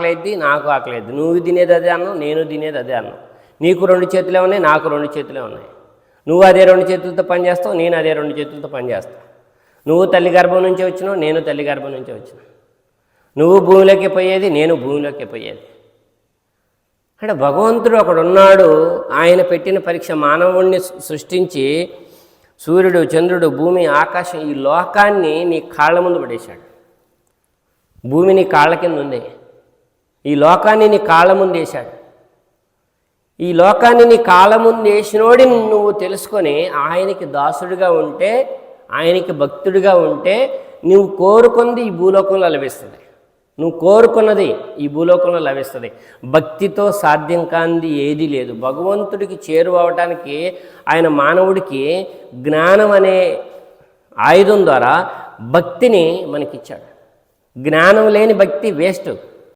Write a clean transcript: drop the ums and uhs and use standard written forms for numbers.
ఆకలిద్ది, నాకు ఆకలిద్ది. నువ్వు తినేది అదే అన్నం, నేను తినేది అదే అన్నం. నీకు 2 చేతులే ఉన్నాయి, నాకు 2 చేతులే ఉన్నాయి. నువ్వు అదే 2 చేతులతో పనిచేస్తావు, నేను అదే 2 చేతులతో పనిచేస్తాను. నువ్వు తల్లి గర్భం నుంచే వచ్చినావు, నేను తల్లి గర్భం నుంచే వచ్చినా. నువ్వు భూమిలోకి పోయేది, నేను భూమిలోకి పోయేది. అంటే భగవంతుడు ఒకడున్నాడు. ఆయన పెట్టిన పరీక్ష మానవుణ్ణి సృష్టించి సూర్యుడు, చంద్రుడు, భూమి, ఆకాశం ఈ లోకాన్ని నీ కాళ్ళ ముందు పడేశాడు. భూమి నీ కాళ్ళ కింద ఉంది. ఈ లోకాన్ని నీ కాళ్ళ ముందు వేశాడు. ఈ లోకాన్ని నీ కాళ్ళ ముందు వేసినోడి నువ్వు తెలుసుకొని ఆయనకి దాసుడిగా ఉంటే, ఆయనకి భక్తుడిగా ఉంటే నువ్వు కోరుకున్నది ఈ భూలోకంలో లభిస్తుంది. నువ్వు కోరుకున్నది ఈ భూలోకంలో లభిస్తుంది. భక్తితో సాధ్యం కానిది ఏదీ లేదు. భగవంతుడికి చేరువవటానికి ఆయన మానవుడికి జ్ఞానం అనే ఆయుధం ద్వారా భక్తిని మనకిచ్చాడు. జ్ఞానం లేని భక్తి వేస్ట్.